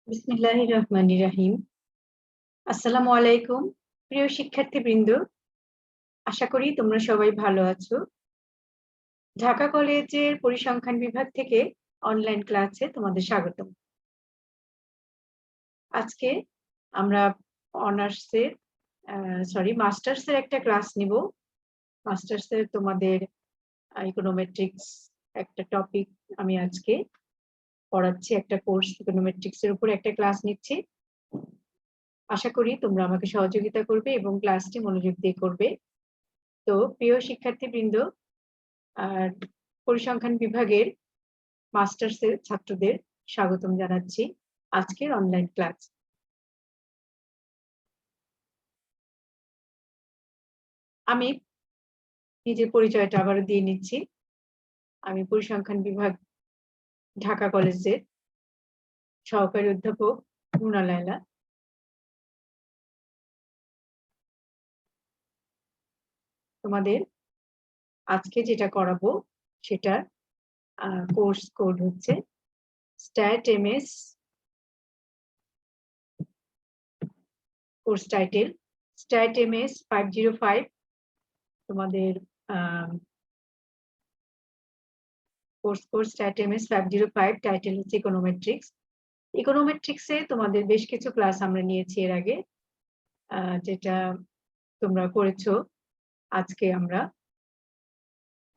বিসমিল্লাহির রহমানির রহিম। আসসালামু আলাইকুম প্রিয় শিক্ষার্থীবৃন্দ, আশা করি তোমরা সবাই ভালো আছো। ঢাকা কলেজের পরিসংখ্যান বিভাগ থেকে অনলাইন ক্লাসে তোমাদের স্বাগতম। আজকে আমরা অনার্সের মাস্টার্সের একটা ক্লাস নিব। মাস্টার্সের তোমাদের ইকোনোমেট্রিক্স একটা টপিক আমি আজকে পড়াচ্ছি, একটা কোর্স ইকোনোমেট্রিক্স এর উপর একটা ক্লাস নিচ্ছি। আশা করি তোমরা আমাকে সহযোগিতা করবে এবং ক্লাসটি মনোযোগ দিয়ে করবে। তো প্রিয় শিক্ষার্থীবৃন্দ, পরিসংখ্যান বিভাগের মাস্টার্সের ছাত্রদের স্বাগতম জানাচ্ছি আজকের অনলাইন ক্লাস। আমি নিজের পরিচয়টা আবারও দিয়ে নিচ্ছি। আমি পরিসংখ্যান বিভাগ ঢাকা কলেজের সহকারী অধ্যাপক রুনা লায়লা। তোমাদের আজকে যেটা করাবো সেটার কোর্স কোড হচ্ছে stat MS, course title stat MS 505। তোমাদের কোর্স স্ট্যাট এমএস 505, টাইটেল হচ্ছে ইকোনোমেট্রিক্স। ইকোনোমেট্রিক্সে তোমাদের বেশ কিছু ক্লাস আমরা নিয়েছি এর আগে, যেটা তোমরা করেছো। আজকে আমরা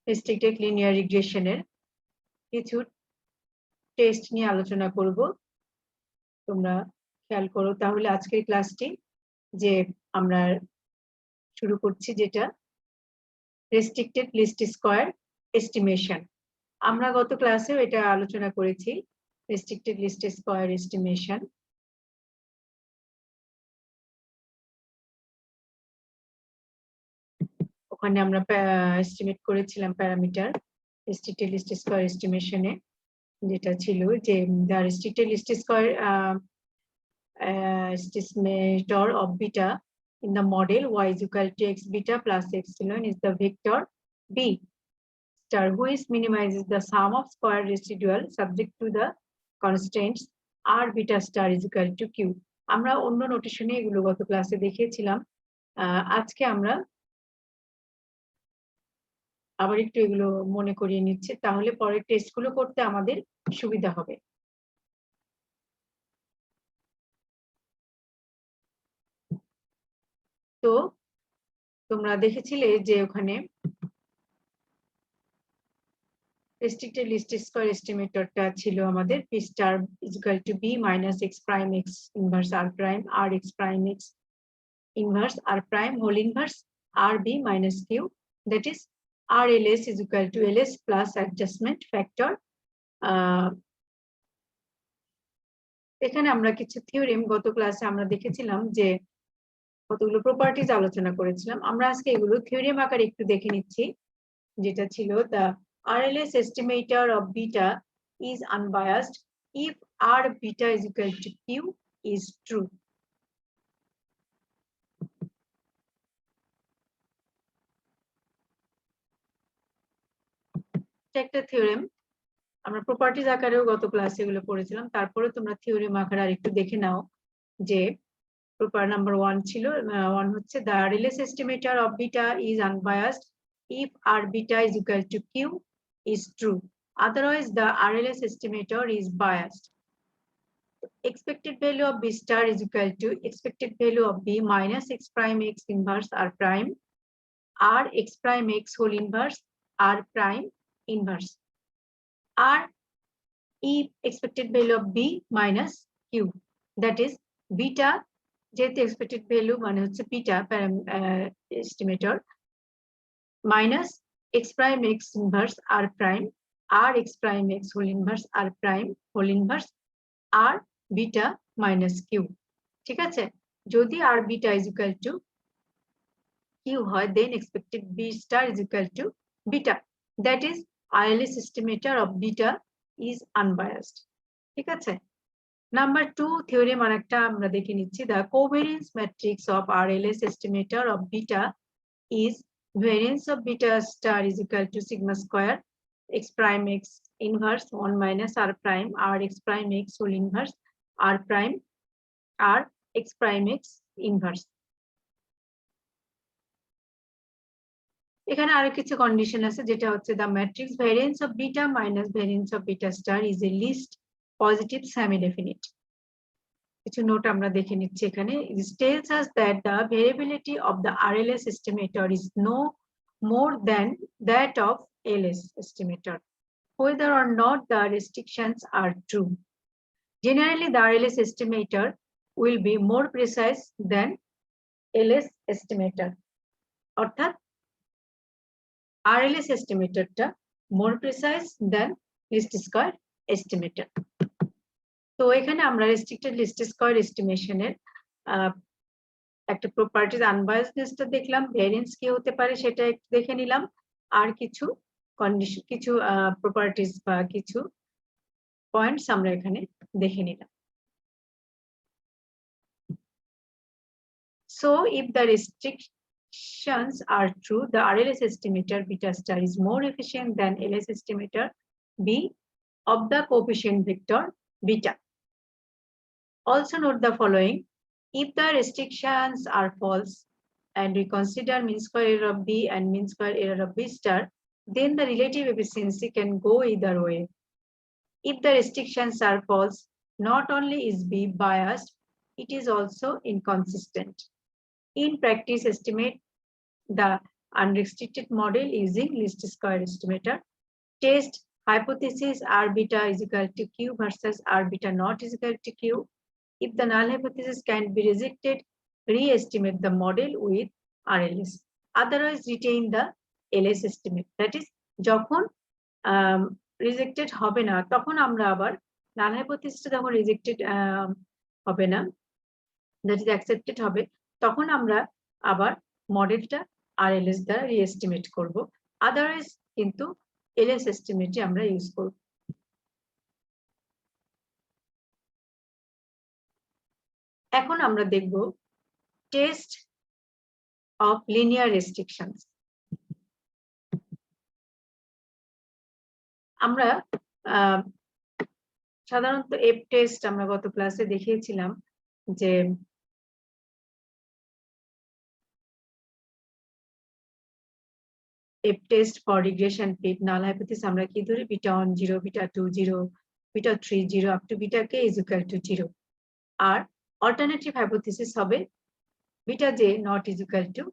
রেস্ট্রিক্টেড লিনিয়ার রিগ্রেশনের কিছু টেস্ট নিয়ে আলোচনা করব। তোমরা খেয়াল করো তাহলে আজকের ক্লাসটি, যে আমরা শুরু করছি, যেটা রেস্ট্রিক্টেড লিস্ট স্কয়ার এস্টিমেশন। আমরা গত ক্লাসেও এটা আলোচনা করেছি, রেস্ট্রিক্টেড লিস্ট স্কয়ার এস্টিমেশন। ওখানে আমরা এস্টিমেট করেছিলাম প্যারামিটার রেস্ট্রিক্টেড লিস্ট স্কয়ার এস্টিমেশনে, যেটা ছিল যে the restricted least square estimator of beta in the model y is equal to x beta plus epsilon is the vector b star which minimizes the sum of square residual subject to the constraints r beta star is equal to q. আমরা অন্য নোটেশনে এগুলো গত ক্লাসে দেখিয়েছিলাম। আজকে আমরা আবার একটু এগুলো মনে করিয়ে নিচ্ছি, তাহলে পরের টেস্টগুলো করতে আমাদের সুবিধা হবে। তো তোমরা দেখেছিলে যে ওখানে রেস্ট্রিক্টেড লিস্ট স্কয়ার এস্টিমেটরটা ছিল আমাদের p star is equal to b minus x prime x inverse r prime r x prime x inverse r prime whole inverse r b minus q, that is RLS is equal to LS plus adjustment factor. এখানে আমরা কিছু theorem গত ক্লাসে আমরা দেখেছিলাম, যে কতগুলো properties আলোচনা করেছিলাম। আমরা আজকে এগুলো থিওরেম আকারে একটু দেখে নিচ্ছি, যেটা ছিল the RLS estimator of beta is unbiased if R beta is equal to Q is true. একটা থিওরেম আমরা প্রপার্টিজ আকারেও গত ক্লাসে এগুলো পড়েছিলাম, তারপরে তোমরা থিওরেম আকারে আরেকটু দেখে নাও। যে প্রপার নাম্বার 1 ছিল, 1 হচ্ছে the RLS estimator of beta is unbiased if R beta is equal to Q is true, otherwise the RLS estimator is biased. Expected value of B star is equal to expected value of B minus x prime x inverse R prime R x prime x whole inverse R prime inverse R E expected value of B minus Q, that is beta, যেহেতু expected value মানে হচ্ছে beta estimator, minus x prime x inverse R prime R x prime x whole inverse R prime whole inverse R beta minus Q. ঠিক আছে, যদি R beta is equal to Q হয়, then expected B star is equal to beta, that is RLS estimator of beta is unbiased. ঠিক আছে, number 2 theorem আরেকটা আমরা দেখে নিচ্ছি। the covariance matrix of RLS estimator of beta is variance of beta star is equal to sigma square x prime x inverse 1 minus r prime r x prime x whole inverse r prime r x prime x inverse. এখানে আরো কিছু condition আছে, যেটা হচ্ছে the matrix variance of beta minus variance of beta star is a least positive semi-definite. কিছু note আমরা দেখে নিচ্ছি এখানে. It tells us that the variability of the RLS estimator is no more than that of LS estimator, whether or not the restrictions are true. Generally, the RLS estimator will be more precise than LS estimator. অর্থাৎ RLS estimator টা more precise than least square estimator. তো এখানে আমরা restricted least square estimation এর একটা properties আনবায়াসনেসটা দেখলাম, variance কি হতে পারে সেটা একটু দেখে নিলাম, আর কিছু কন্ডিশন, কিছু প্রপার্টিজ বা কিছু পয়েন্টস আমরা এখানে দেখে নিলাম. So if the restrictions are true, the RLS estimator beta star is more efficient than LS estimator B of the coefficient vector beta. Also note the following: if the restrictions are false and we consider mean square error of B and mean square error of B star, then the relative efficiency can go either way. If the restrictions are false, not only is B biased, it is also inconsistent. In practice, estimate the unrestricted model using least square estimator. Test hypothesis R beta is equal to Q versus R beta not is equal to Q. If the null hypothesis can be rejected, re-estimate the model with RLS. Otherwise, retain the LS estimate. That is, যখন rejected হবে না তখন আমরা আবার নাল হাইপোথিসিসটা যখন rejected হবে না, that is accepted হবে, তখন আমরা আবার মডেলটা আরএলএস দ্বারা রিএস্টিমেট করব. আদারওয়াইজ কিন্তু এলএস এস্টিমেটই আমরা ইউজ করব. এখন আমরা দেখব টেস্ট অফ লিনিয়ার রেস্ট্রিকশনস. আমরা সাধারণত এফ টেস্ট আমরা গত ক্লাসে দেখিয়েছিলাম যে F test for regression fit null hypothesis আমরা কি ধরি, beta 1 0, beta 2 0, beta 3 0 up to beta K is equal to 0. আর অল্টারনেটিভ হাইপোথিসিস হবে beta J not is equal to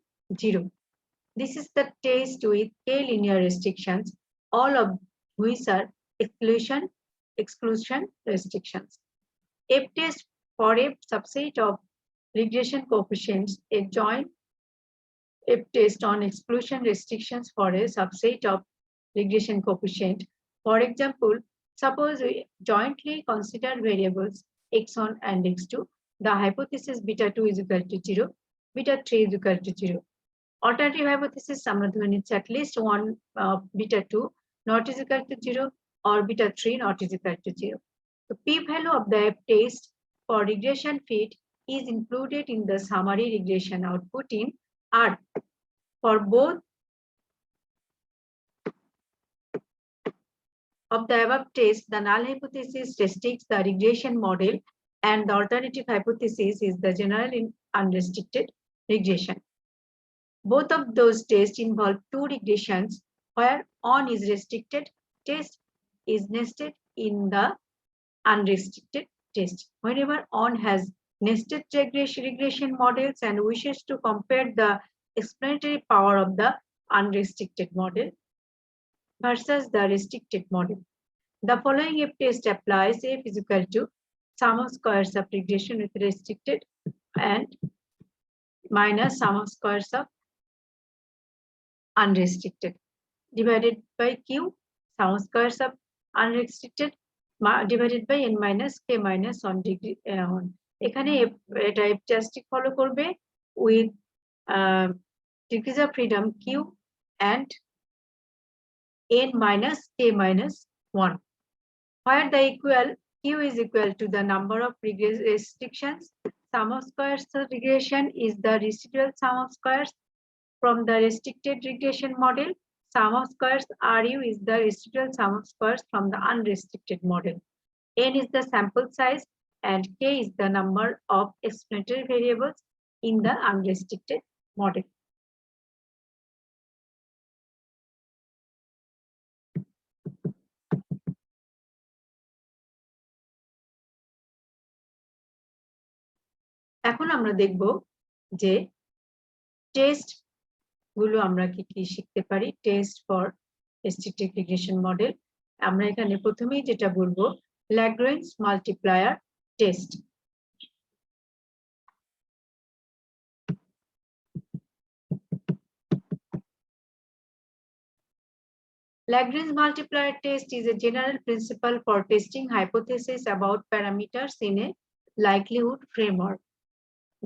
0. This is the test with k linear restrictions, all of which are exclusion restrictions. F test for a subset of regression coefficients, a joint F test on exclusion restrictions for a subset of regression coefficient. For example, suppose we jointly consider variables x1 and x2. The hypothesis beta 2 is equal to 0, beta 3 is equal to 0. Alternative hypothesis আমরা ধরে নিচ্ছি at least one beta 2 not is equal to 0 or beta 3 not is equal to 0. The p-value of the F test for regression fit is included in the summary regression output in R. For both of the above tests, the null hypothesis restricts the regression model and the alternative hypothesis is the general unrestricted regression. Both of those tests involve two regressions where on is restricted test is nested in the unrestricted test. Whenever on has nested regression models and wishes to compare the explanatory power of the unrestricted model versus the restricted model, the following F test applies. F is equal to sum of squares of regression with restricted and minus sum of squares of unrestricted divided by Q, sum of squares of unrestricted divided by n minus k minus 1 degree 1. এখানে এটা F test follow করবে with degrees of freedom Q and n minus k minus 1, where the Q is equal to the number of restrictions. Sum of squares of regression is the residual sum of squares from the restricted regression model. sum of squares RU is the residual sum of squares from the unrestricted model. N is the sample size and K is the number of explanatory variables in the unrestricted model. এখন আমরা দেখব যে test গুলো আমরা কি কি শিখতে পারি। Test for restricted regression model, আমরা এখানে প্রথমেই যেটা বলবো Lagrange multiplier test। Lagrange multiplier test is a general principle for testing hypotheses about parameters in a likelihood framework.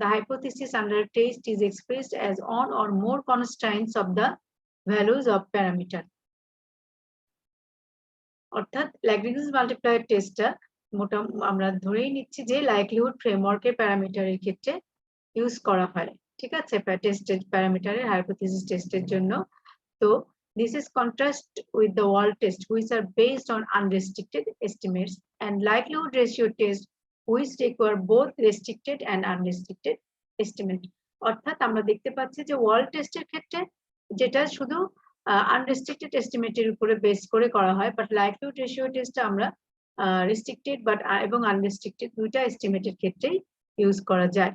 The hypothesis under test is expressed as one or more constraints of the values of parameter. অর্থাৎ Lagrange multiplier টেস্টটা আমরা ধরেই নিচ্ছি যে likelihood ফ্রেমওয়ার্কের প্যারামিটারের ক্ষেত্রে use করা হয়, ঠিক আছে, টেস্টেড প্যারামিটারের হাইপোথিসিস টেস্টের জন্য। তো this is contrast with the wall test which are based on unrestricted estimates and likelihood ratio test which require both restricted and unrestricted estimate। অর্থাৎ আমরা দেখতে পাচ্ছি যে ওয়াল টেস্টের ক্ষেত্রে যেটা শুধু আনরেস্ট্রিক্টেড এস্টিমেটের উপরে বেস করে করা হয়, বাট লাইকলিহুড রেশিও টেস্টটা আমরা রেস্ট্রিক্টেড বাট এবং আনরেস্ট্রিক্টেড দুইটা এস্টিমেটের ক্ষেত্রেই ইউজ করা যায়।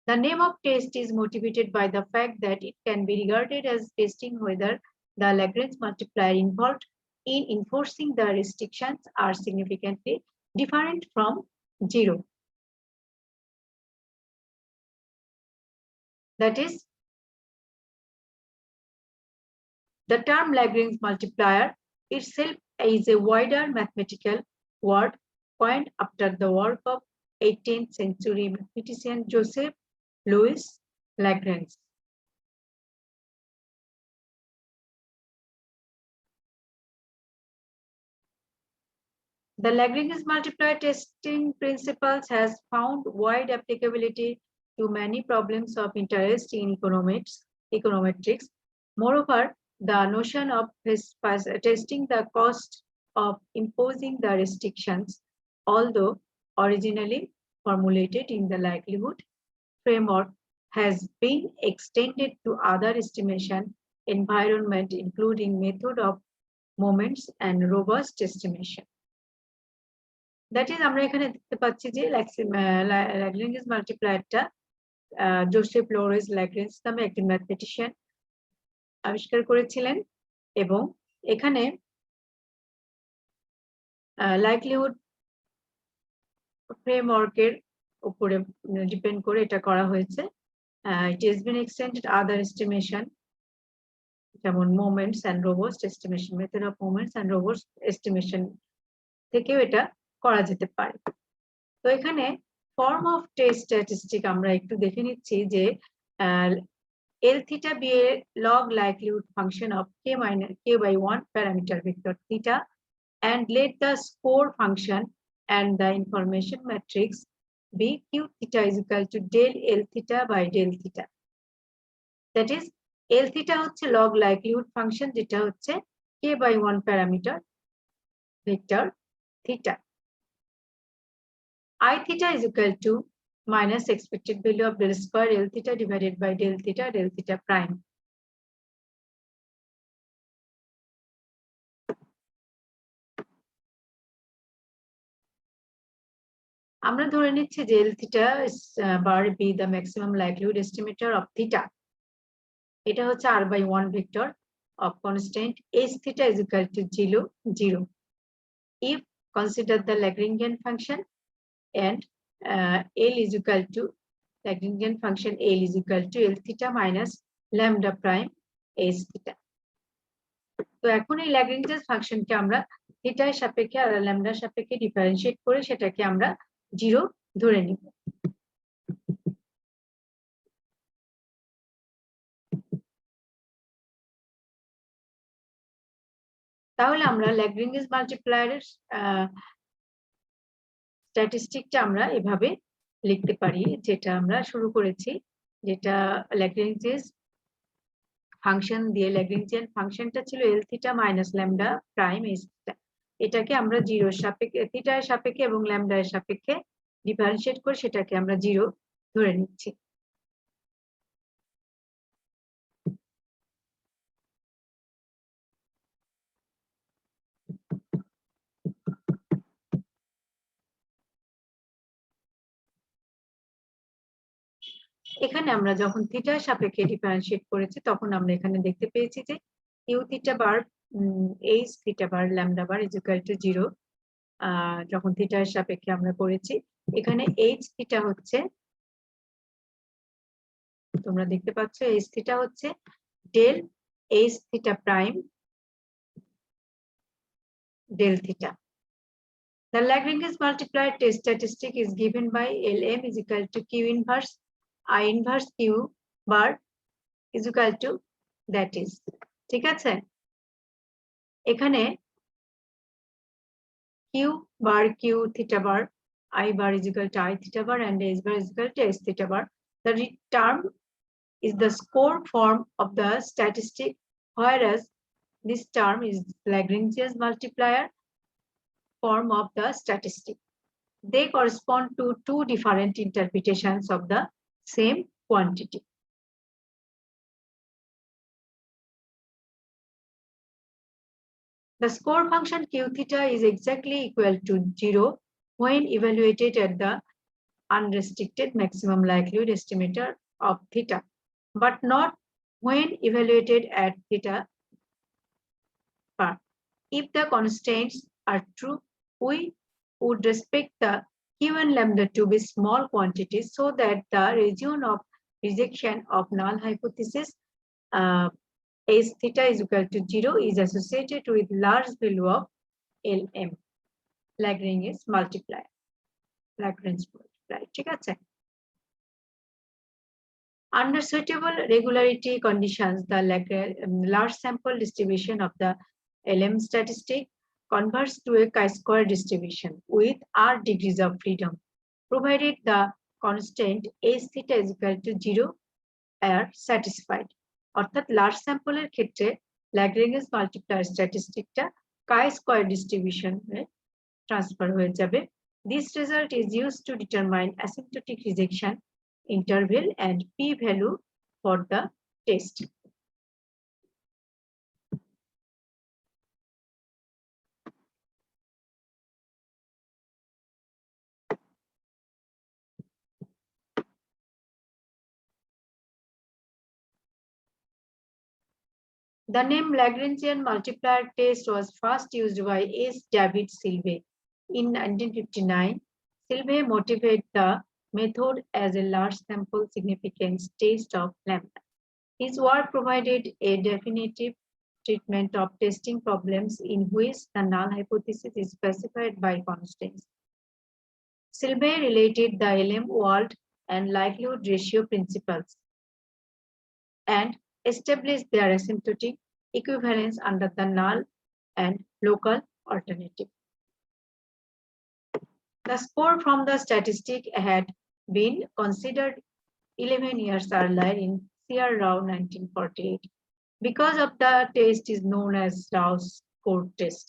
The name of test is motivated by the fact that it can be regarded as testing whether the Lagrange multiplier involved in enforcing the restrictions are significantly different from zero. That is, the term Lagrange multiplier itself is a wider mathematical word coined after the work of 18th century mathematician Joseph Louis Lagrange. The Lagrange multiplier testing principles has found wide applicability to many problems of interest in econometrics. Moreover, the notion of testing the cost of imposing the restrictions, although originally formulated in the likelihood framework, has been extended to other estimation environment, including method of moments and robust estimation. That is, আমরা এখানে দেখতে পাচ্ছি যে Lagrange মাল্টিপ্লায়ারটা Joseph Lawrence Lagrange নামে একজন mathematician আবিষ্কার করেছিলেন এবং এখানে লাইকলিহুড ফ্রেমওয়ার্কের উপরে ডিপেন্ড করে এটা করা হয়েছে। It has been extended other estimation যেমন moments and robust estimation, method of moments and robust estimation থেকেও এটা করা যেতে পারে। তো এখানে ফর্ম অফ টেস্ট স্ট্যাটিস্টিক আমরা একটু দেখে নিচ্ছি যে L theta be a log likelihood function of k by 1 parameter vector theta, and let the score function and the information matrix be q theta is equal to del L theta by del theta. That is, L theta হচ্ছে log likelihood function যেটা হচ্ছে k by 1 parameter vector theta. I theta is equal to minus expected value of del square L theta divided by del theta prime. আমরা ধরে নিচ্ছি যে L theta bar be the maximum likelihood estimator of theta. এটা হচ্ছে r by 1 vector of constant h theta is equal to 0. If consider the Lagrangian function and L is equal to Lagrangian function L is equal to L theta minus lambda prime h theta. তো এখন এই ল্যাগ্রেঞ্জেস ফাংশনকে আমরা থিটার সাপেক্ষে আর ল্যামডার সাপেক্ষে differentiate করে সেটাকে আমরা 0 ধরে নিব। তাহলে আমরা ল্যাগ্রেঞ্জেস মাল্টিপ্লায়ারের স্ট্যাটিস্টিকটা আমরা এভাবে লিখতে পারি, যেটা আমরা শুরু করেছি, যেটা ল্যাগ্রেঞ্জেস ফাংশন দিয়ে ল্যাগ্রেঞ্জিয়ান ফাংশনটা ছিল L theta minus lambda prime S theta, এটাকে আমরা জিরোর সাপেক্ষে থিটার সাপেক্ষে এবং ল্যামডার সাপেক্ষে ডিফারেন্সিয়েট করে সেটাকে আমরা জিরো ধরে নিচ্ছি। এখানে আমরা যখন থিটার সাপেক্ষে ডিফারেন্সিয়েট করেছি তখন আমরা এখানে দেখতে পেয়েছি যে u theta bar h theta bar lambda bar is equal to 0 যখন থিটার সাপেক্ষে আমরা করেছি। এখানে এইচ থিটা হচ্ছে, তোমরা দেখতে পাচ্ছ এইচ থিটা হচ্ছে del h theta prime del theta. The Lagrange's multiplier test statistic is given by Lm is equal to Q inverse I inverse Q bar is equal to that is, ঠিক আছে? এখানে Q bar Q theta bar I bar is equal to I theta bar and S bar is equal to S theta bar. The term is the score form of the statistic, whereas this term is Lagrange's multiplier form of the statistic. They correspond to two different interpretations of the same quantity. The score function Q theta is exactly equal to 0 when evaluated at the unrestricted maximum likelihood estimator of theta, but not when evaluated at theta bar. If the constraints are true, we would respect the Q and lambda to be small quantities so that the region of rejection of null hypothesis S theta is equal to 0 is associated with large value of Lm, Lagrange's multiplier. Lagrange's multiplier, ঠিক আছে? Under suitable regularity conditions, the large sample distribution of the Lm statistic converts to a chi-square distribution with r degrees of freedom, provided the constant S theta is equal to 0 are satisfied. অর্থাৎ large স্যাম্পলের ক্ষেত্রে ল্যাগ্রেঞ্জেস multiplier স্ট্যাটিস্টিকটা chi-square distribution a transfer হয়ে যাবে। This result is used to determine asymptotic rejection interval and p-value for the test. The name Lagrangian multiplier test was first used by S. David Silve in 1959. Silve motivated the method as a large sample significance test of lambda. His work provided a definitive treatment of testing problems in which the null hypothesis is specified by constraints. Silve related the Lm world and likelihood ratio principles and established their asymptotic equivalence under the null and local alternative. The score from the statistic had been considered 11 years earlier in C.R. Rao 1948. Because of the test is known as Rao's score test.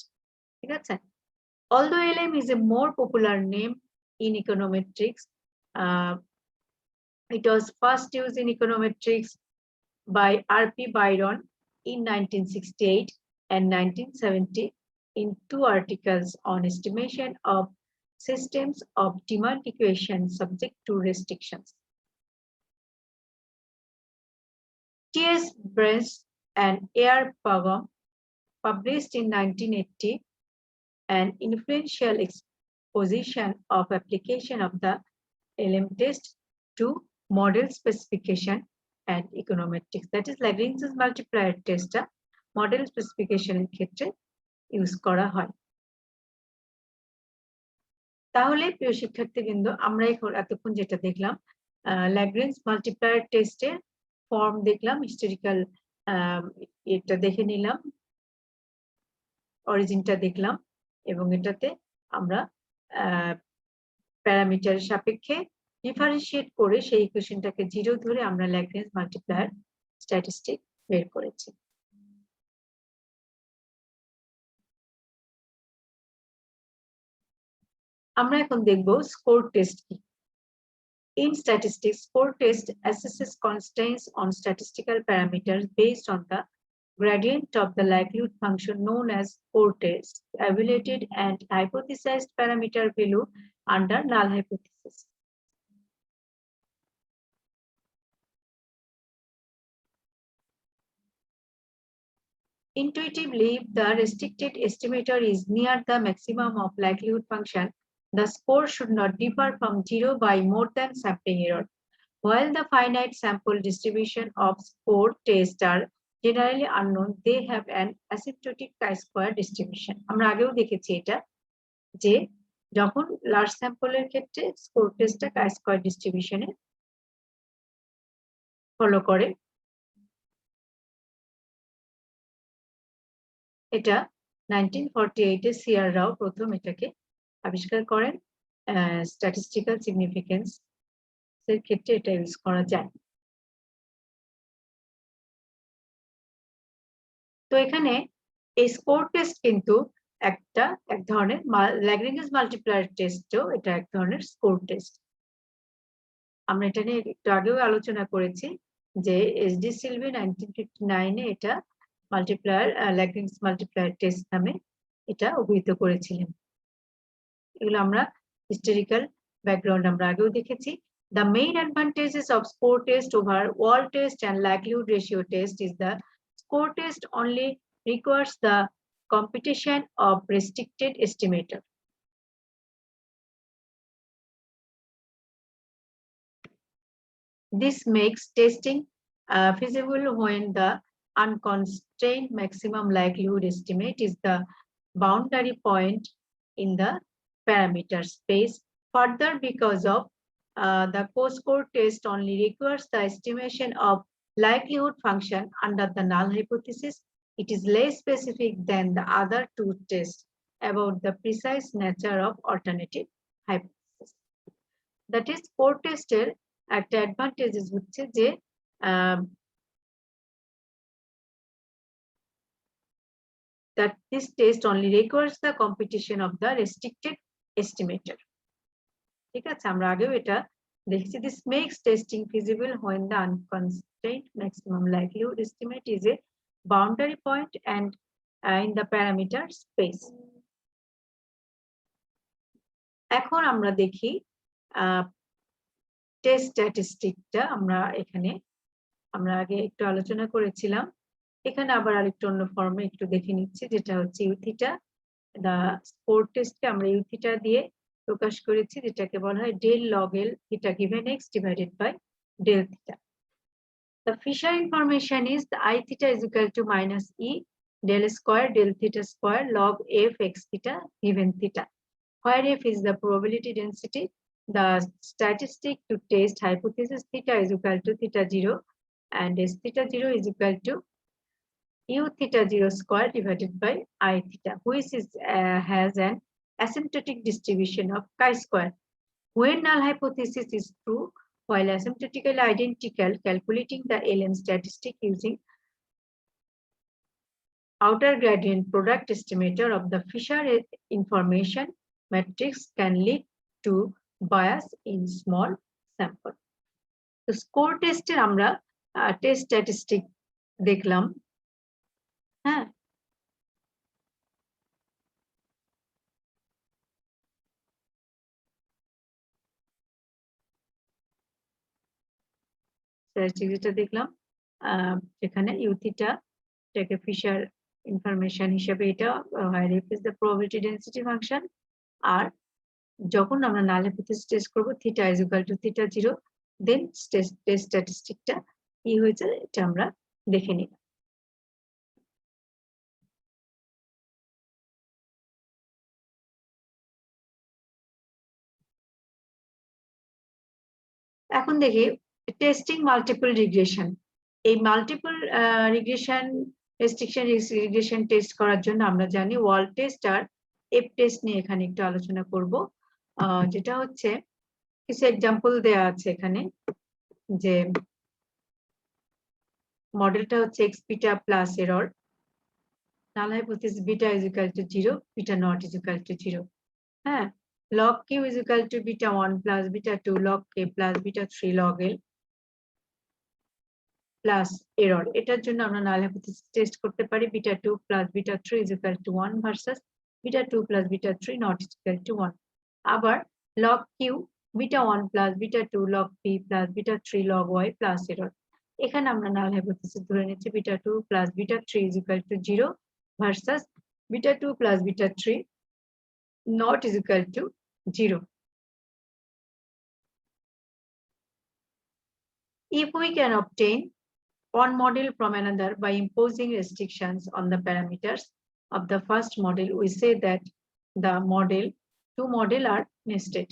Although Lm is a more popular name in econometrics, it was first used in econometrics by R.P. Byron in 1968 and 1970 in two articles on estimation of systems of demand equations subject to restrictions. T.S. Bress and A.R. Pagam published in 1980 an influential exposition of application of the Lm test to model specification and econometrics. That is Lagrange's multiplier test model specification এর ক্ষেত্রে use করা হয়। তাহলে প্রিয় শিক্ষার্থীবৃন্দ, আমরা এতক্ষণ যেটা দেখলাম ল্যাগ্রেঞ্জ মাল্টিপ্লায়ার টেস্টের ফর্ম দেখলাম, হিস্টোরিক্যাল এটা দেখে নিলাম, অরিজিনটা দেখলাম এবং এটাতে আমরা প্যারামিটার সাপেক্ষে ডিফারেন্সিয়েট করে সেই ইকুয়েশনটাকে 0 ধরে আমরা ল্যাগ্রেঞ্জ মাল্টিপ্লায়ার স্ট্যাটিস্টিক বের করেছি। আমরা এখন দেখব স্কোর টেস্ট কি। In statistics, score test assesses constraints on statistical parameters based on the gradient of the likelihood function known as score test, evaluated and hypothesized parameter value under null hypothesis. Intuitively, if the restricted estimator is near the maximum of likelihood function, the score should not differ from 0 by more than sampling error. While the finite sample distribution of score tests are generally unknown, they have an asymptotic chi-square distribution. আমরা আগেও দেখেছি এটা যে যখন large স্যাম্পলের ক্ষেত্রে score টেস্টটা chi-square ডিস্ট্রিবিউশনে follow করে। এটা 1948 এ সিআর রাও প্রথম এটাকে আবিষ্কার করেন। স্ট্যাটিস্টিক্যাল সিগনিফিকেন্স এর ক্ষেত্রে এটা ইউজ করা যায়। তো এখানে এই স্কোর টেস্ট কিন্তু এক ধরনের ল্যাগ্রেঞ্জ মাল্টিপ্লায়ার টেস্টও এটা এক ধরনের স্কোর টেস্ট। আমরা এটা নিয়ে একটু আগেও আলোচনা করেছি যে এসডি সিলভি 1959 এ এটা ল্যাগ্রেঞ্জ মাল্টিপ্লায়ার টেস্ট নামে এটা অভিহিত করেছিলেন। এগুলো আমরা হিস্টোরিক্যাল ব্যাকগ্রাউন্ড আমরা আগেও দেখেছি। The main advantages of score test over wall test and likelihood ratio test is the score test only requires the computation of restricted estimator. This makes testing feasible when the unconstrained maximum likelihood estimate is the boundary point in the parameter space. Further, because of the co-score test only requires the estimation of likelihood function under the null hypothesis, it is less specific than the other two tests about the precise nature of alternative hypothesis. That is, score tester একটা advantages হচ্ছে যে that this test only requires the computation of the restricted estimator. ঠিক আছে, আমরা আগেও এটা দেখছি। This makes testing feasible when the unconstrained maximum likelihood estimate is a boundary point and in the parameter space. এখন আমরা দেখি টেস্ট স্ট্যাটিস্টিকটা। আমরা আগে একটু আলোচনা করেছিলাম, এখানে আবার আরেকটু অন্য ফর্মে একটু দেখে নিচ্ছি, যেটা হচ্ছে ইউথিটা। দা স্কোর টেস্টকে আমরা ইউথিটা দিয়ে প্রকাশ করেছি, যেটাকে বলা হয় del log l theta given x divided by del theta. The Fisher information is the I theta is equal to minus E del square del theta square log f x theta given theta, where f is the probability density. The statistic to test hypothesis theta is equal to theta 0 and s theta 0 is equal to u theta 0 square divided by I theta, which is has an asymptotic distribution of chi-square. When null hypothesis is true, while asymptotically identical, calculating the LM statistic using outer gradient product estimator of the Fisher information matrix can lead to bias in small sample. So score test এর আমরা test statistic দেখলাম। হ্যাঁ, যেটা দেখলাম যেখানে ইউথিটা এটাকে fisher information হিসেবে এটা f is the probability density function, আর যখন আমরা নাল হাইপোথিসিস টেস্ট করব theta is equal to theta 0, then test স্ট্যাটিস্টিকটা কি হয়েছে এটা আমরা দেখে নিই। এখন দেখি টেস্টিং মাল্টিপল রিগ্রেশন। এই মাল্টিপল রিগ্রেশন রিগ্রেশন টেস্ট করার জন্য আমরা জানি ওয়াল টেস্ট আর এফ টেস্ট নিয়ে এখানে একটু আলোচনা করব। যেটা হচ্ছে কিছু এক্সাম্পল দেয়া আছে এখানে, যে মডেলটা হচ্ছে x beta plus error, null hypothesis beta is equal to 0, beta not is equal to 0. হ্যাঁ, log q is equal to beta 1 plus beta 2 log k plus beta 3 log l plus error. এটার জন্য আমরা null hypothesis test করতে পারি beta 2 plus beta 3 is equal to 1 versus beta 2 plus beta 3 not is equal to 1. আবার log q beta 1 plus beta 2 log p plus beta 3 log y plus error. এখানে আমরা null hypothesis ধরে নিচ্ছি beta 2 plus beta 3 is equal to 0 versus beta 2 plus beta 3 not is equal to 0. If we can obtain one model from another by imposing restrictions on the parameters of the first model, we say that the two models are nested.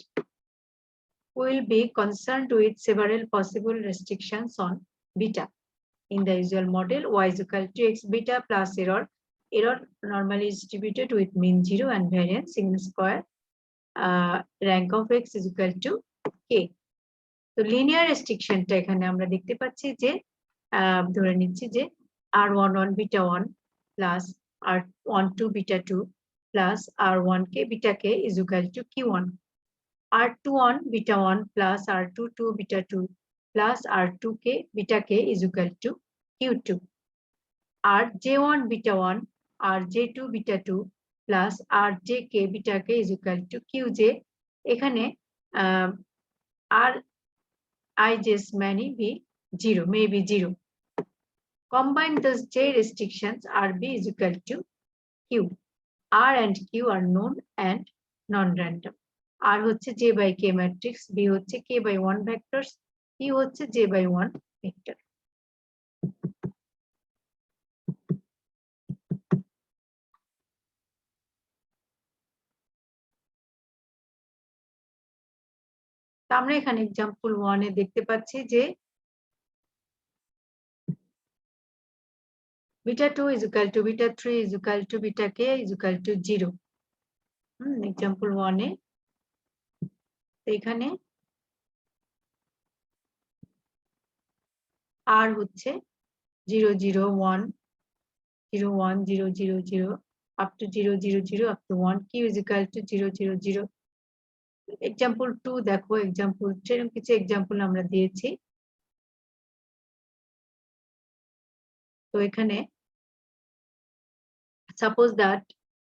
We will be concerned with several possible restrictions on beta. In the usual model, y is equal to x beta plus error. Error normally is distributed with mean 0 and variance sigma square. Rank of x is equal to k. তো linear রেস্ট্রিকশনটা এখানে আমরা দেখতে পাচ্ছি যে ধরে নিচ্ছি যে r11 beta 1 plus r12 beta 2 plus r1k beta k is equal to q1. r21 beta 1 plus r22 beta 2 plus r2k beta k is equal to q2. rj1 beta 1 rj2 beta 2 plus rjk beta k is equal to qj. এখানে r ij's may be 0. Combine those j restrictions, rb is equal to q. r and q are known and non-random. r হচ্ছে j by k matrix, b হচ্ছে k by 1 vectors, q হচ্ছে j by 1 vector. আমরা এখানে example 1 এ দেখতে পাচ্ছি যে beta 2 is equal to beta 3 is equal to beta k is equal to 0. Example 1 এ এখানে r হচ্ছে 0 0 1 0 1 0 0 0 up to 0 0 0 up to 1, q is equal to 0 0 0. Example 2 দেখো example সেরকম কিছু एग्जांपल আমরা দিয়েছি। তো এখানে suppose that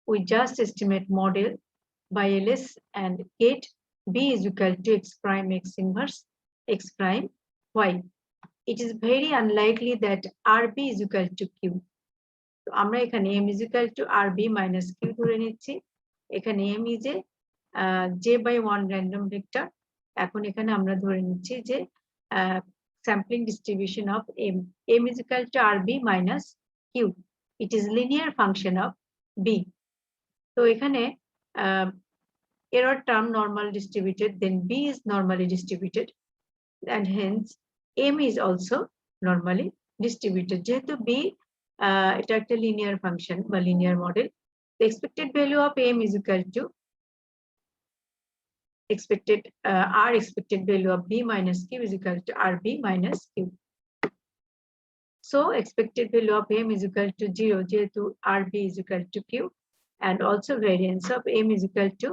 we just estimate model by ls and get b is equal to x prime x inverse x prime y. It is very unlikely that rb is equal to q. তো আমরা এখানে m is equal to rb minus q ধরে নিচ্ছি। এখানে m is a j by 1 random vector. এখন এখানে আমরা ধরে নিচ্ছি যে sampling distribution of m is equal to rb minus q. It is linear function of b. তো এখানে error term normal distributed, then b is normally distributed, and hence m is also normally distributed. যেহেতু b এটা একটা linear function বা linear model, the expected value of m is equal to expected value of b minus q is equal to rb minus q. So expected value of m is equal to 0 যেহেতু rb is equal to q, and also variance of m is equal to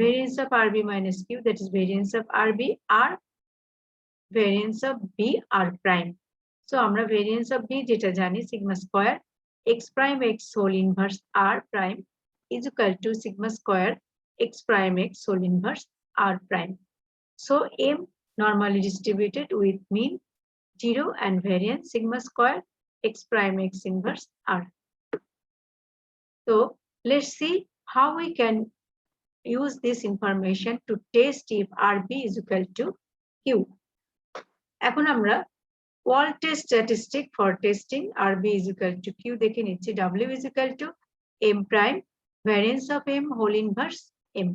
variance of rb minus q, that is variance of rb r variance of b r prime. So আমরা variance of b যেটা জানি sigma square x prime x whole inverse r prime is equal to sigma square x prime x whole inverse r prime. So m normally distributed with mean 0 and variance sigma square x prime x inverse r. So let's see how we can use this information to test if rb is equal to q. এখন আমরা wall test statistic for testing rb is equal to q দেখে নিচ্ছি। w is equal to m prime variance of m whole inverse m.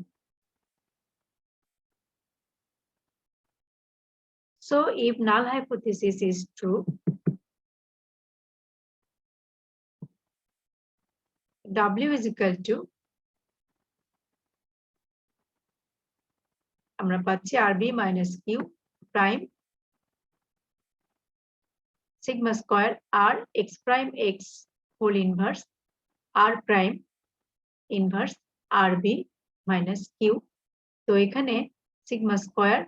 So if null hypothesis is true, w is equal to আমরা পাচ্ছি rb minus q prime sigma square r x prime x whole inverse r prime inverse rb minus q. তো এখানে sigma square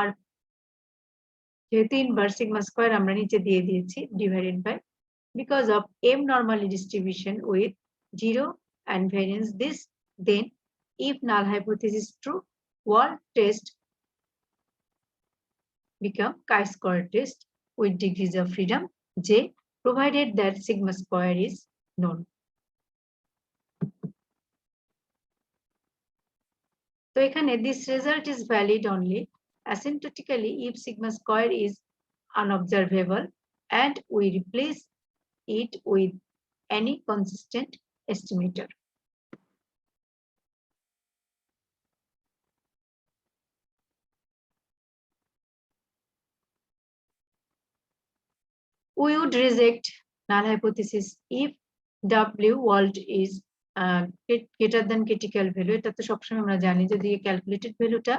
r যেহেতু inverse sigma square আমরা নিচে দিয়ে দিয়েছি divided by because of m normally distribution with 0 and variance this, then if null hypothesis true, wall test become chi-square test with degrees of freedom j, provided that sigma square is known. So এখানে this result is valid only asymptotically if sigma square is unobservable and we replace it with any consistent estimator. We would reject null hypothesis if W walled is greater than critical value. এটা তো সবসময় আমরা জানি যদি calculated ভ্যালুটা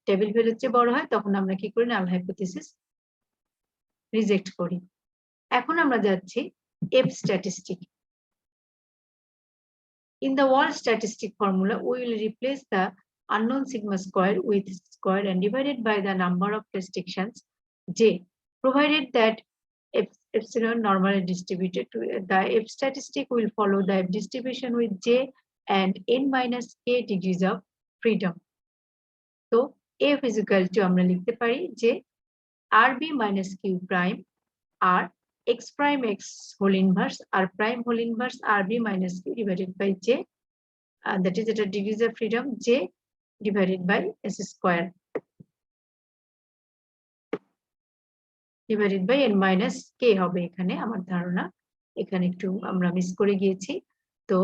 table ভ্যালুর চেয়ে বড় হয় তখন আমরা কি করি নাল হাইপোথিসিস রিজেক্ট করি। এখন আমরা যাচ্ছি F statistic. In the wall statistic formula, we will replace the unknown sigma square with square and divided by the number of restrictions j, provided that epsilon normally distributed. The F statistic will follow the F distribution with j and n minus k degrees of freedom. So F is equal to আমরা লিখতে পারি যে rb minus q prime r x prime x whole inverse r prime whole inverse rb minus q divided by j, that is the degrees of freedom j divided by s square divided by n minus k হবে এখানে আমার ধারণা এখানে একটু আমরা miss করে গিয়েছি। তো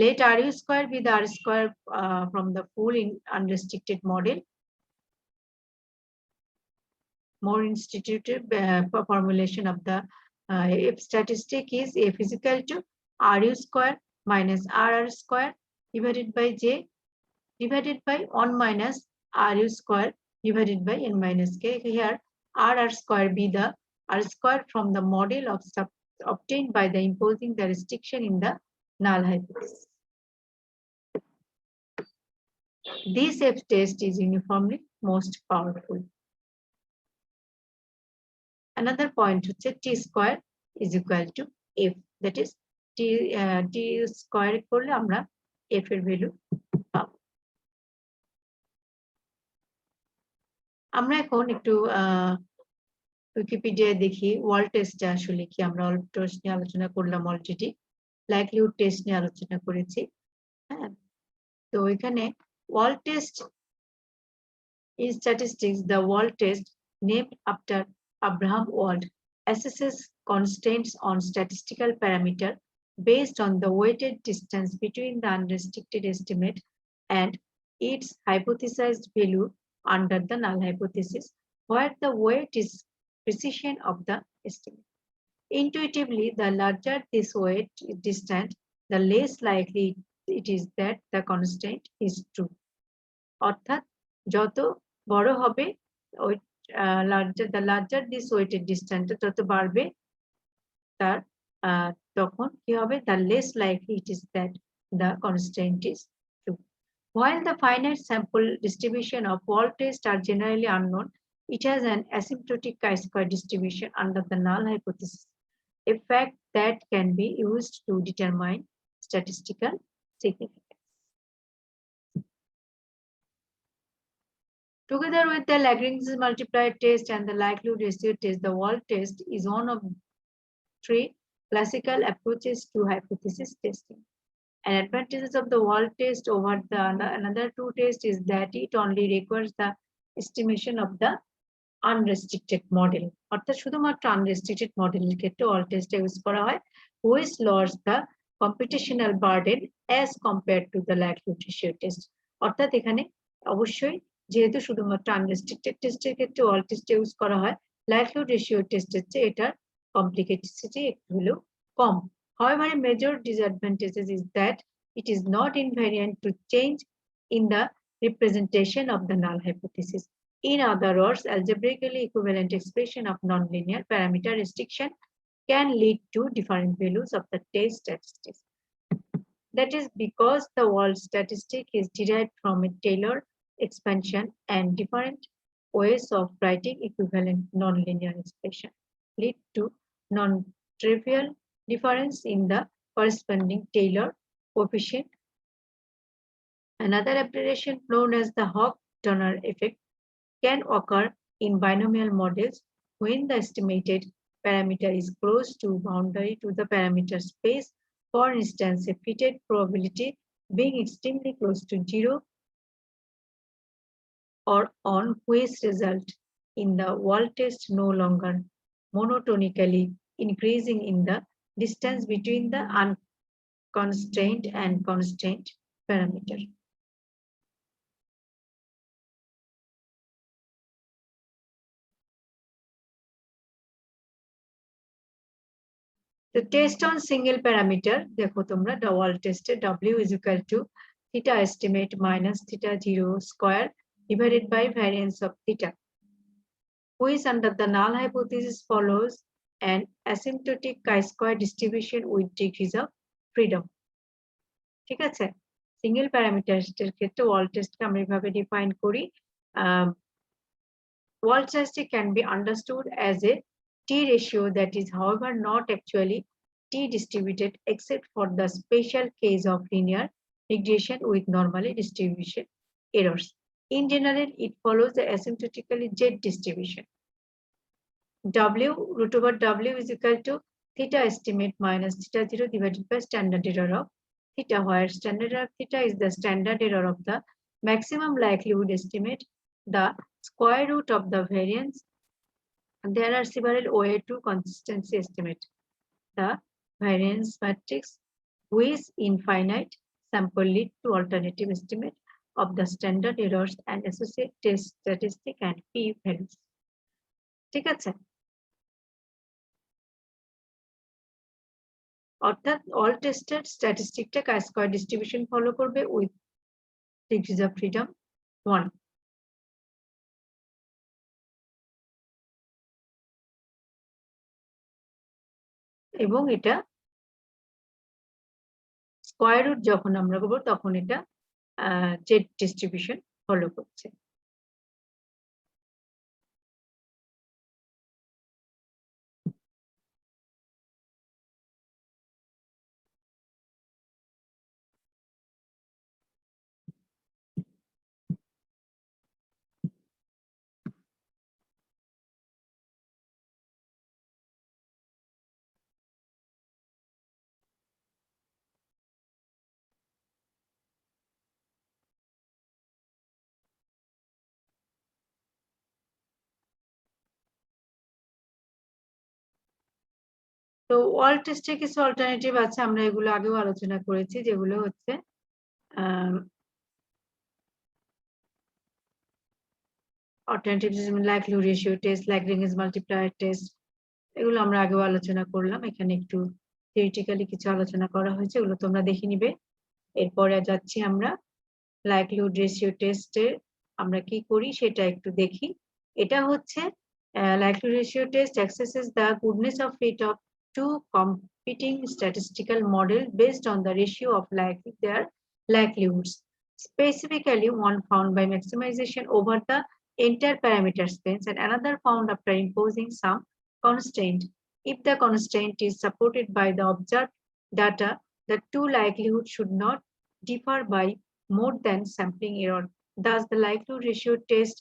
let ru square be the r square from the full in unrestricted model. More institutive formulation of the F statistic is F is equal to ru square minus rr square divided by j divided by 1 minus ru square divided by n minus k. Here rr square be the r square from the model of obtained by the imposing the restriction in the null hypothesis. This F test is uniformly most powerful. Another point t square is equal to f, that is t square করলে আমরা f এর value পাবো। আমরা এখন একটু উইকিপিডিয়ায় দেখি ওয়াল টেস্টে আসলে কি। আমরা ওয়াল টেস্ট নিয়ে আলোচনা করলাম অলরেডি, লাইকলিহুড টেস্ট নিয়ে আলোচনা করেছি। হ্যাঁ, তো এখানে ওয়াল test in statistics, the wall test named after Abraham Wald assesses constraints on statistical parameter based on the weighted distance between the unrestricted estimate and its hypothesized value under the null hypothesis, where the weight is precision of the estimate. Intuitively, the larger this weight is distant, the less likely it is that the constraint is true. অর্থাৎ যত বড় হবে ওই the larger this weighted distance তত বাড়বে তার তখন কি হবে the less likely it is that the constraint is true. While the finite sample distribution of wall test are generally unknown, it has an asymptotic chi-square distribution under the null hypothesis, a fact that can be used to determine statistical significance. Together with the Lagrange multiplier test and the likelihood ratio test, the wall test is one of 3 classical approaches to hypothesis testing. An advantage of the wall test over the another 2 tests is that it only requires the estimation of the unrestricted model. অর্থাৎ শুধুমাত্র unrestricted মডেলের ক্ষেত্রে wall test use করা হয়, which lowers the computational burden as compared to the likelihood ratio test. অর্থাৎ এখানে অবশ্যই যেহেতু শুধুমাত্র আনরেস্ট্রিক্টেড টেস্টের ক্ষেত্রে ওয়াল টেস্ট ইউজ করা হয়, লাইকলিহুড রেশিও টেস্টের চেয়ে এটার কমপ্লিকেসিটি একটু হলেও কম। However, a major disadvantage is that it is not invariant to change in the representation of the null hypothesis. In other words, algebraically equivalent expression of nonlinear parameter restriction can lead to different values of the test statistics. That is because the world statistic is derived from a Taylor expansion and different ways of writing equivalent nonlinear expression lead to non-trivial difference in the corresponding Taylor coefficient. Another aberration known as the Hawk-Turner effect can occur in binomial models when the estimated parameter is close to boundary to the parameter space. For instance, a fitted probability being extremely close to 0 or on which result in the world test no longer monotonically increasing in the distance between the unconstrained and constrained parameter. The test on single parameter, দেখো তোমরা the world test W is equal to theta estimate minus theta 0 square divided by variance of theta, which under the null hypothesis follows an asymptotic chi-square distribution with degrees of freedom. ঠিক আছে, single প্যারামিটারের ক্ষেত্রে world টেস্টকে আমরা এইভাবে define করি। World statistic can be understood as a T ratio that is, however, not actually T distributed except for the special case of linear regression with normally distribution errors. In general, it follows the asymptotically Z distribution. W root over W is equal to theta estimate minus theta 0 divided by standard error of theta, where standard error of theta is the standard error of the maximum likelihood estimate, the square root of the variance. And there are several ways to consistency estimate the variance matrix with infinite sample lead to alternative estimate of the standard errors and associate test statistic and p values. ঠিক আছে, অর্থাৎ all tested স্ট্যাটিস্টিকটা chi-square distribution follow করবে with degrees of freedom 1. এবং এটা square root যখন আমরা করব তখন এটা জেড ডিস্ট্রিবিউশন ফলো করছে। তো ওয়ার্ল্ড টেস্টে কিছু অল্টারনেটিভ আছে, আমরা এগুলো আগেও আলোচনা করেছি, যেগুলো হচ্ছে alternative likelihood ratio test, Lagrange multiplier test, এগুলো আমরা আগেও আলোচনা করলাম। এখানে একটু থিওরিটিক্যালি কিছু আলোচনা করা হয়েছে, এগুলো তোমরা দেখে নিবে। এরপরে যাচ্ছি আমরা লাইকলিহুড রেশিও টেস্টে আমরা কি করি সেটা একটু দেখি। এটা হচ্ছে likelihood ratio test accesses the goodness of fit of two competing statistical models based on the ratio of their likelihoods. Specifically, one found by maximization over the entire parameter space and another found after imposing some constraint. If the constraint is supported by the observed data, the two likelihoods should not differ by more than sampling error. Thus, the likelihood ratio test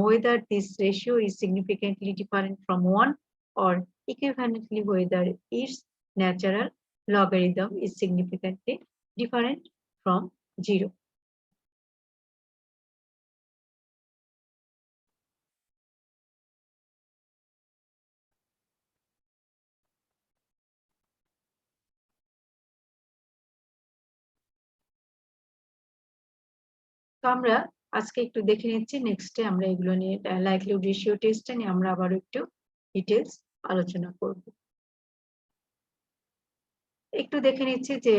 whether this ratio is significantly different from 1 or equivalently whether its natural logarithm is significantly different from 0. তো আমরা আজকে একটু দেখে নিচ্ছি, নেক্সটে আমরা এগুলো নিয়ে লাইকলিহুড রেশিও টেস্টটা নিয়ে আমরা আবার একটু ডিটেইলস আলোচনা করব। একটু দেখে নিচ্ছি যে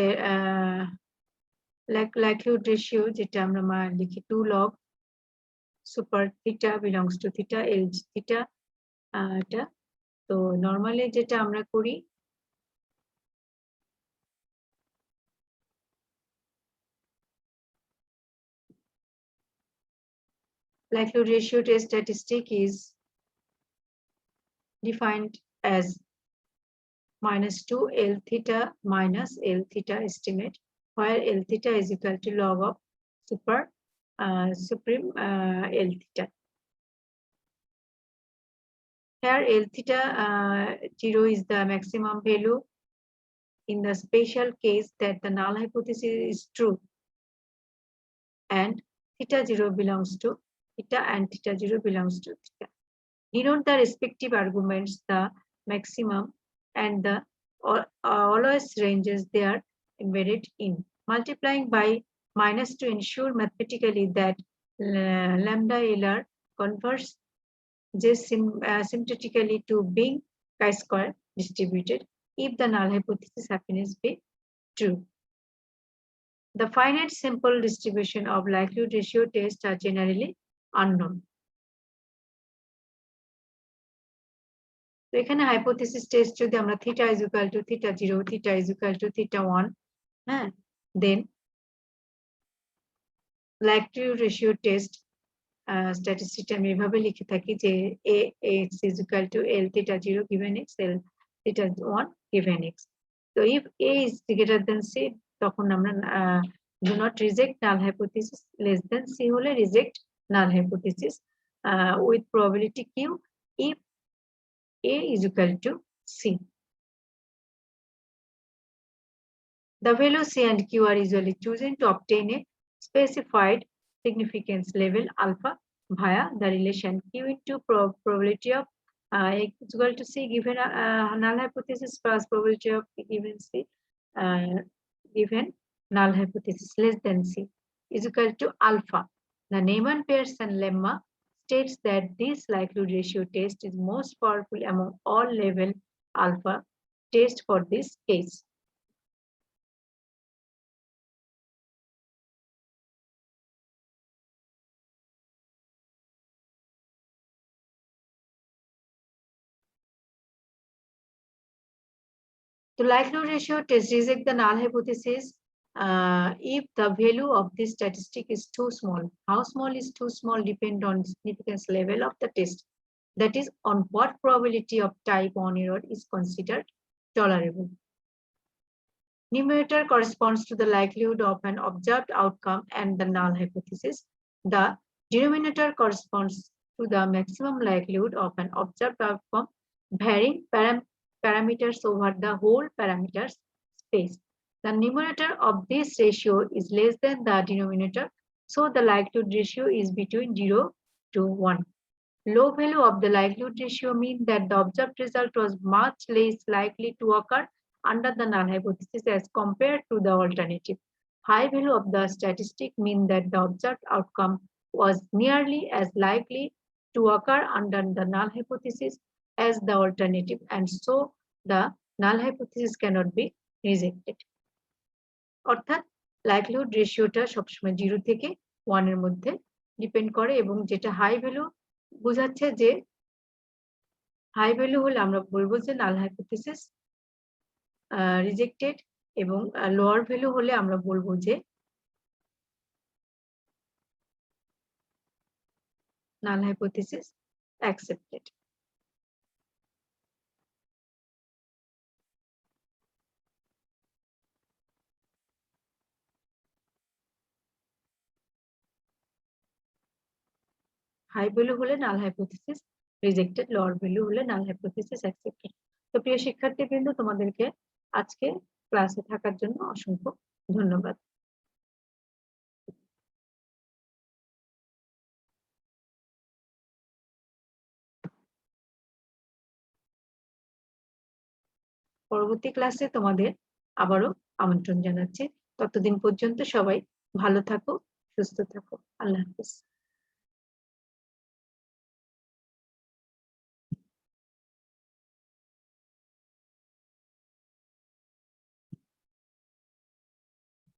লাইকলিহুড রেশিও যেটা আমরা লিখি 2 log super theta belongs to theta, L theta এটা তো নরমালি যেটা আমরা করি likelihood ratio test statistic is defined as -2 L theta minus L theta estimate, where L theta is equal to log of supreme L theta. Here L theta 0 is the maximum value in the special case that the null hypothesis is true, and theta 0 belongs to theta and theta 0 belongs to theta. Denote the respective arguments, the maximum and the always ranges they are embedded in. Multiplying by minus to ensure mathematically that lambda LR converts symptotically to being chi-square distributed if the null hypothesis happens be true. The finite simple distribution of likelihood ratio tests are generally unknown. So এখানে hypothesis test যদি আমরা theta is equal to theta 0, theta is equal to theta 1, then likelihood ratio test statistic আমি এভাবে লিখে থাকি যে Ax is equal to L theta 0 given x, L theta 1 given x. So if A is greater than C, তখন আমরা do not reject null hypothesis, less than C হলে reject null hypothesis with probability Q if A is equal to C. The value C and Q are usually chosen to obtain a specified significance level alpha via the relation Q into probability of x is equal to C given null hypothesis plus probability of given C given null hypothesis less than C is equal to alpha. The Neyman-Pearson lemma states that this likelihood ratio test is most powerful among all level alpha tests for this case. The likelihood ratio test reject the null hypothesis if the value of this statistic is too small. How small is too small depend on significance level of the test. That is, on what probability of type 1 error is considered tolerable. Numerator corresponds to the likelihood of an observed outcome and the null hypothesis. The denominator corresponds to the maximum likelihood of an observed outcome varying parameters over the whole parameters space. The numerator of this ratio is less than the denominator, so the likelihood ratio is between 0 to 1. Low value of the likelihood ratio means that the observed result was much less likely to occur under the null hypothesis as compared to the alternative. High value of the statistic mean that the observed outcome was nearly as likely to occur under the null hypothesis as the alternative, and so the null hypothesis cannot be rejected. অর্থাৎ likelihood রেশিওটা সবসময় 0 থেকে 1 এর মধ্যে depend করে, এবং যেটা high value বোঝাচ্ছে যে হাই ভ্যালু হলে আমরা বলবো যে নাল হাইপোথিসিস রিজেক্টেড, এবং লোয়ার ভ্যালু হলে আমরা বলবো যে null hypothesis accepted. High value হলে null hypothesis rejected, lower value হলে নাল হাইপোথিসিস অ্যাকসেপ্টেড। তো প্রিয় শিক্ষার্থীবৃন্দ, তোমাদেরকে আজকে ক্লাসে থাকার জন্য অসংখ্য ধন্যবাদ। পরবর্তী ক্লাসে তোমাদের আবারও আমন্ত্রণ জানাচ্ছি। ততদিন পর্যন্ত সবাই ভালো থাকো, সুস্থ থাকো। আল্লাহ হাফেজ।